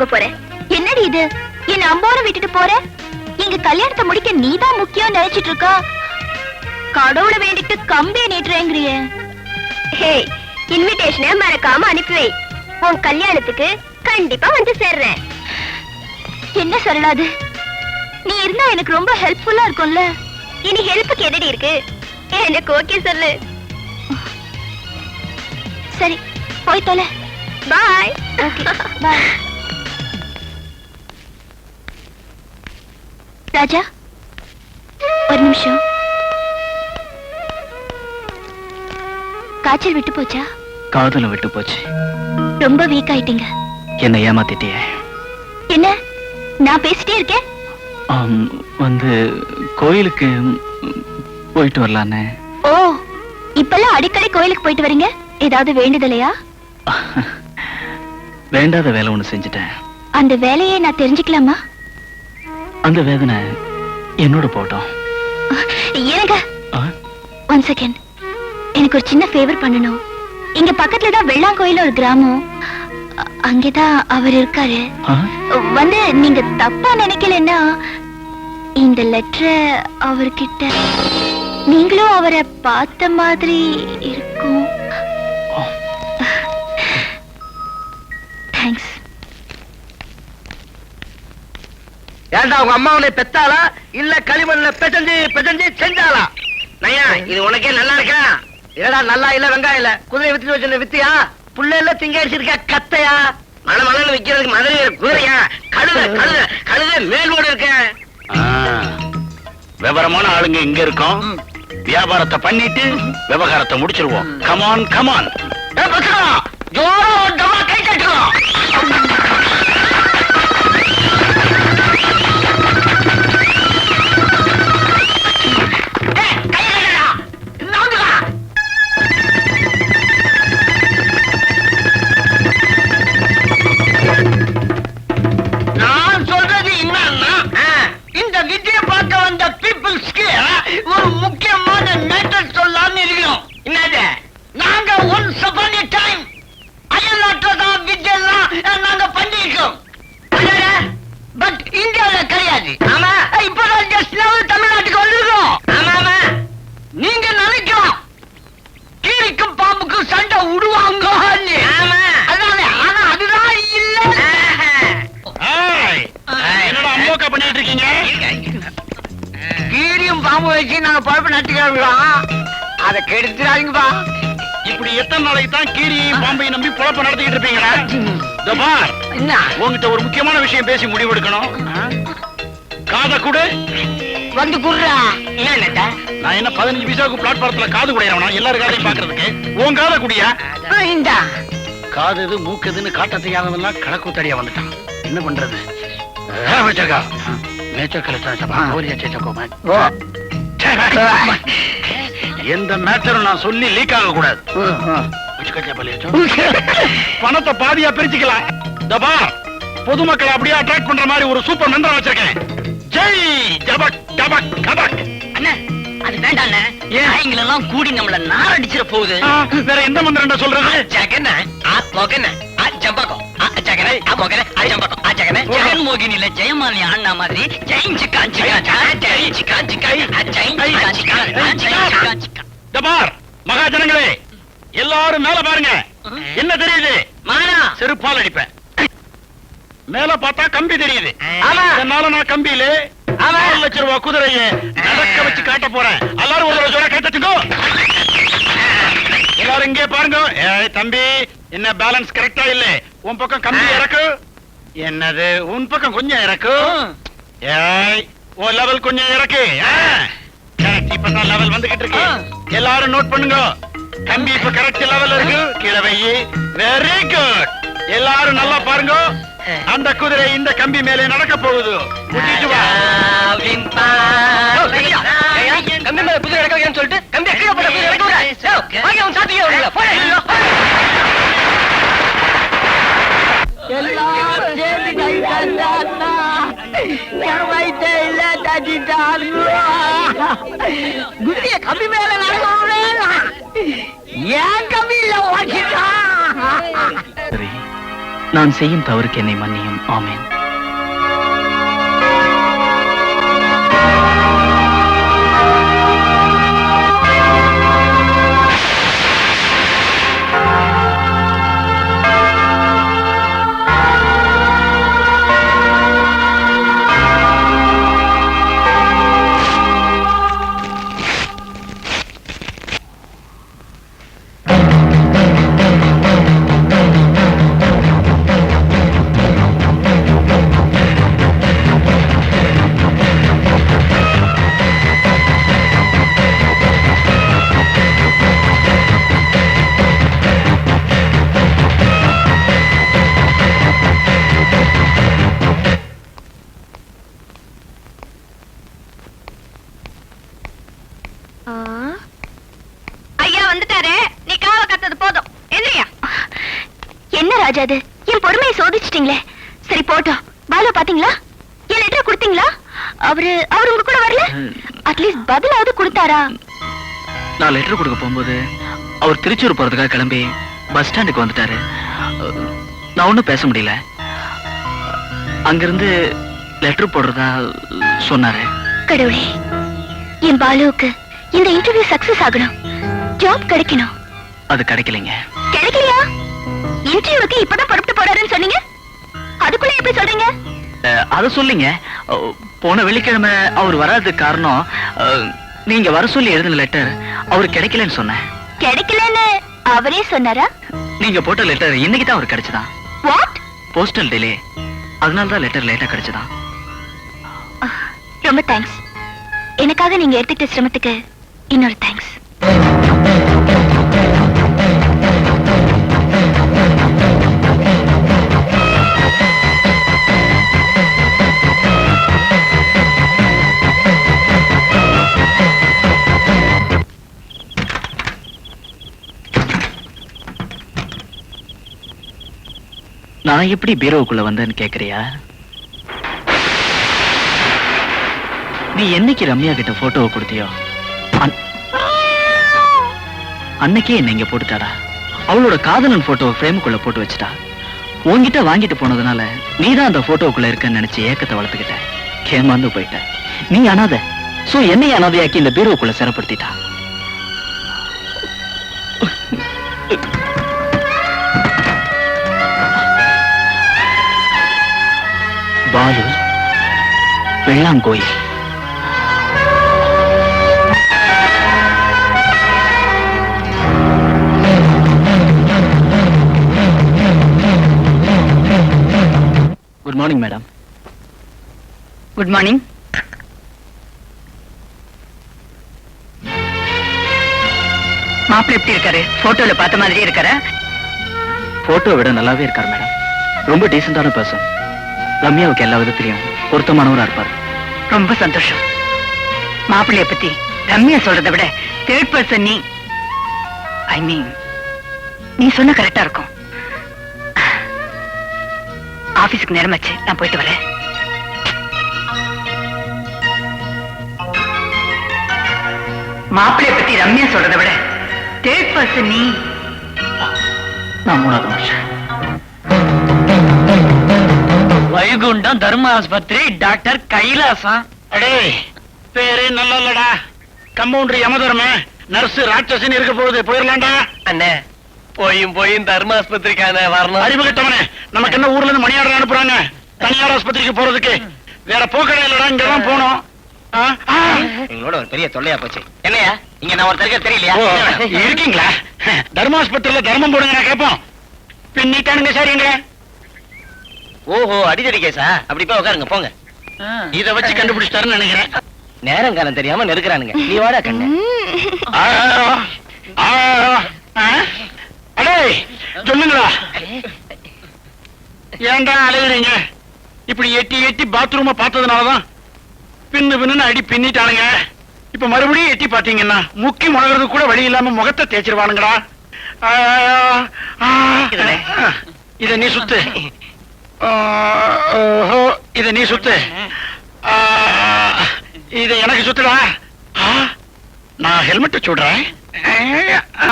போறேன். என்னடி இது? என்ன அம்போட விட்டுட்டு போற? எங்க கல்யாணத்தை முடிக்க நீதான் முக்கியம் நினைச்சிட்டு இருக்கா? கடவுளை வேண்டிட்டு கம்பியை நீட்டுறேங்கிறியே. ஹே, இன்விடேஷனை மறக்காம அனுப்பி வை. உன் கல்யாணத்துக்கு கண்டிப்பா வந்து சேர்றேன். என்ன சொல்லலாது? நீ இருந்தா எனக்கு ரொம்ப ஹெல்ப்ஃபுல்லா இருக்கும்ல. இனி ஹெல்ப்புக்கு என்னடி இருக்கு? எனக்கு ஓகே சொல்லு. சரி, போய் தொலை. பாய். பாய். ராஜா, ஒரு நிமிஷம். காய்ச்சல் விட்டு போச்சா? காதல விட்டு போச்சு. ரொம்ப வீக் ஆயிட்டீங்க. என்ன ஏமாத்திட்டியே. என்ன, நான் பேசிட்டே இருக்கேன். வந்து கோயிலுக்கு போயிட்டு வரலானே. ஓ, இப்பெல்லாம் அடிக்கடி கோயிலுக்கு போயிட்டு வரீங்க. ஏதாவது வேண்டுதலையா? வேண்டாத வேலை ஒண்ணு செஞ்சுட்டேன். அந்த வேலையை நான் தெரிஞ்சுக்கலாமா? அந்த வேதனை என்னோட போட்டோம். ஏங்க, ஒன் செகண்ட். எனக்கு ஒரு சின்ன ஃபேவர் பண்ணணும். இங்க பக்கத்துல தான் வெள்ளாங்கோயில் ஒரு கிராமம். அங்கேதான் அவர் இருக்காரு. வந்து நீங்க தப்பா நினைக்கலன்னா இந்த லெட்டரை அவர்கிட்ட, நீங்களும் அவரை பார்த்த மாதிரி இருக்கும். தேங்க்ஸ். ஏண்டா உங்க அம்மா உன்னை பெத்தாளா இல்ல களிமண்ல பெசஞ்சு செஞ்சாளா? நையா, இது உனக்கே நல்லா இருக்கா? இல்லடா, நல்லா இல்ல வெங்காயம் இல்ல. குதிரை வித்து வச்சு வித்தியா? புள்ள எல்லாம் திங்க அடிச்சிருக்கா கத்தையா? மழை மழைன்னு விக்கிறதுக்கு மதுரை குதிரையா? கழுத மேல்மோடு இருக்க. விவரமான ஆளுங்க இங்க இருக்கோம். வியாபாரத்தை பண்ணிட்டு விவகாரத்தை முடிச்சிருவோம். Come on come on. ஜோரா கை கட்டுறோம். ஒரு முக்கியமான மேட்டர் சொல்லலாம்னு இருக்கிறோம். என்னது? நாங்க ஒன்ஸ் அபான் எ டைம் அயல்நாட்டுல தான் விஜயெல்லாம் நாங்க பண்ணிருக்கோம். பட் இந்தியாவில கிடையாது. ஆமா, இப்பதான் ஜஸ்ட் லெவல் தமிழ்நாட்டுக்கு வந்துருக்கோம். ஆமா, நீங்க நினைக்கலாம் கீரிக்கும் பாம்புக்கும் சண்டை விடுவாங்க. ஆமா, அதனால. ஆனா அதுதான் இல்ல. என்னடா அம்மோக்கா பண்ணிட்டு இருக்கீங்க? கீரியும் பாம்பு வச்சு நாங்க பழப்பு நட்டுக்கிறோம். அதை கெடுத்துறாதீங்கப்பா. இப்படி எத்தனை நாளைக்கு தான் கீரியும் பாம்பையும் நம்பி பொழப்ப நடத்திக்கிட்டு இருப்பீங்களா? என்ன? உங்ககிட்ட ஒரு முக்கியமான விஷயம் பேசி முடிவெடுக்கணும். காதை கூடு. வந்து குடுறா. என்ன? நான் என்ன 15 பைசாவுக்கு பிளாட்பாரத்துல காது குடையறவனா? எல்லாரும் காதையும் பாக்குறதுக்கு உன் காதை குடியா? இந்த காது இது மூக்குதுன்னு காட்ட தெரியாதவெல்லாம் கணக்கு வந்துட்டான். என்ன பண்றது? எந்த மேட்டரும் நான் சொல்லி லீக் ஆக கூடாது. பணத்தை பாதியா பிரிச்சுக்கலாம். பொதுமக்களை அப்படியே அட்ராக்ட் பண்ற மாதிரி ஒரு சூப்பர் மந்திரம் வச்சிருக்கேன். ஜெய் ஜபக் ஜபக் கபக். அண்ணா, அது வேண்டாண்ணே. எல்லாம் கூடி நம்மள நாரடிச்சிட போகுது. வேற எந்த மந்திரம் சொல்றது? ஜகன மொகன ஜம்பகம் ஜெகன்மோகினி இல்ல ஜெயமாலி அண்ணா மாதிரி மகாஜனங்களே, எல்லாரும் மேல பாருங்க. என்ன தெரியுது? மானா செருப்பால் அடிப்பேன். மேல பார்த்தா கம்பி தெரியுது. அதனால நான் கம்பியில 4 லட்சம் ரூபாய் குதிரையை நடக்க வச்சு காட்ட போறேன். எல்லாரும் ஒரு ஜோர கை தட்டுங்க. எல்லாரும் இங்கே பாருங்க. ஏய் தம்பி, என்ன பேலன்ஸ் கரெக்டா இல்ல? உன் பக்கம் கம்பி இறக்கு. என்னது? உன் பக்கம் கொஞ்சம் இறக்கு. ஏய், உன் லெவல் கொஞ்சம் இறக்கு. கரெக்ட், இப்பதான் லெவல் வந்துகிட்டு இருக்கு. எல்லாரும் நோட் பண்ணுங்க. கம்பி இப்ப கரெக்ட் லெவல் இருக்கு. கீழே வை. Very good. எல்லாரும் நல்லா பாருங்க. அந்த குதிரை இந்த கம்பி மேலே நடக்க போகுது. கூட்டிட்டு வா. கம்பி மேல குதிரை இறக்க சொல்லிட்டு கம்பி கீழே போட குதிரை இறக்க குதிரைய கம்பி மேல நடக்க ஏன் கம்பி இல்ல சரி, நான் செய்யும் தவறுக்கு என்னை மன்னியும். ஆமென். ஐயா வந்துட்டாரே, நீ காவ கத்தது போதும். எந்திரியா. என்ன ராஜா அது, என் பொறுமையை சோதிச்சிட்டீங்களே. சரி போட்டோம். பாலு பாத்தீங்களா? என் லெட்டர் கொடுத்தீங்களா? அவரு உங்க கூட வரல? அட்லீஸ்ட் பதிலாவது கொடுத்தாரா? நான் லெட்டர் கொடுக்க போகும்போது அவர் திருச்சூர் போறதுக்காக கிளம்பி பஸ் ஸ்டாண்டுக்கு வந்துட்டாரு. நான் ஒன்றும் பேச முடியல. அங்கிருந்து லெட்டர் போடுறதா சொன்னாரு. கடவுளே, என் பாலுவுக்கு இந்த இன்டர்வியூ சக்சஸ் ஆகணும், ஜாப் கிடைக்கணும். அது கிடைக்கலைங்க. கிடைக்கலையா? இன்டர்வியூக்கு இப்பதான் புறப்பட்டு போறாருன்னு சொன்னீங்க, அதுக்குள்ள எப்படி சொல்றீங்க? அத சொல்லிங்க. போன வெள்ளிக்கிழமை அவர் வராததுக்கு காரணம் நீங்க வர சொல்லி எழுதின லெட்டர் அவருக்கு கிடைக்கலன்னு சொன்னேன். கிடைக்கலன்னு அவரே சொன்னாரா? நீங்க போட்ட லெட்டர் இன்னைக்கு தான் அவருக்கு கிடைச்சதான். வாட்? போஸ்டல் டிலே, அதனால தான் லெட்டர் லேட்டா கிடைச்சதான். ரொம்ப தேங்க்ஸ். எனக்காக நீங்க எடுத்துக்கிட்ட சிரமத்துக்கு இன்னொரு தேங்க்ஸ். நான் எப்படி பீரோவுக்குள்ள வந்தேன்னு கேக்குறியா? நீ என்னைக்கு ரம்யா கிட்ட போட்டோவை கொடுத்தியோ அன்னைக்கே என்ன இங்க போட்டுட்டாடா. அவளோட காதலன் போட்டோவை ஃப்ரேமுக்குள்ள போட்டு வச்சுட்டா. உன்கிட்ட வாங்கிட்டு போனதுனால நீதான் அந்த போட்டோவுக்குள்ள இருக்கன்னு நினைச்சு ஏக்கத்தை வளர்த்துக்கிட்ட. ஏமாந்து போயிட்ட. நீ அனாதை. சோ என்னை அனாதையாக்கி இந்த பீரோவுக்குள்ள சிறப்படுத்திட்டா. Balu, Vellankoil. Good morning madam. Good morning. மாப்பிள்ளை எப்படி இருக்காரு? போட்டோல பார்த்த மாதிரி இருக்காரா? போட்டோ விட நல்லாவே இருக்கார் மேடம். ரொம்ப டீசென்டான பர்சன். ரம்யாவுக்கு எல்லா விதத்திலையும் பொருத்தமானவரா இருப்பார். ரொம்ப சந்தோஷம். மாப்பிள்ளைய பத்தி ரம்யா சொல்றதை விட தேர்ட் பர்சன் நீ, ஐ மீன் நீ சொன்ன கரெக்டா இருக்கும். ஆபீஸ்க்கு நேரமாச்சு, நான் போயிட்டு வரேன். மாப்பிள்ளைய பத்தி ரம்யா சொல்றதை விட தேர்ட் பர்சன் நீ. நான் 3வது வருஷம். வைகுண்டம் தர்ம ஆஸ்பத்திரி டாக்டர் கைலாசம். அடே பேரே நல்லா இல்லடா. கம்பவுண்டர் யமதர்ம, நர்ஸ் ராட்சசன் இருக்க போகுது. போயிடலாம்டா. அண்ணே, போயும் தர்ம ஆஸ்பத்திரிக்கான வரணும். அறிமுகத்தவனே, நமக்கு என்ன ஊர்ல இருந்து மணி ஆர்டர் அனுப்புறாங்க தனியார் ஆஸ்பத்திரிக்கு போறதுக்கு? வேற போக்கடை இல்லடா, இங்கதான் போனோம். எங்களோட ஒரு பெரிய தொல்லையா போச்சு. என்னையா இங்க நான் ஒரு தருக்க தெரியலையா? இருக்கீங்களா? தர்மாஸ்பத்திரியில தர்மம் போடுங்க, நான் கேட்போம். பின்னிட்டானுங்க சரிங்க. ஓஹோ, அடிதடி கேசா? அப்படி போய் உட்காருங்க, போங்க. இத வச்சு கண்டுபிடிச்சிட்டாருன்னு நினைக்கிறேன். நேரம் காலம் தெரியாம நெருக்குறானுங்க. நீ வாடா கண்ணு. அடே சொல்லுங்களா, ஏன்டா அலையுறீங்க? இப்படி எட்டி எட்டி பாத்ரூம பார்த்ததுனாலதான் பின்னு அடி பின்னிட்டானுங்க. இப்ப மறுபடியும் எட்டி பாத்தீங்கன்னா முக்கி முழகிறது கூட வழி இல்லாம முகத்தை தேய்ச்சிருவானுங்களா. இத நீ சுத்து. இத நீ சுத்து. இத எனக்கு சுத்துடா. நான் ஹெல்மெட் சுடுறேன்.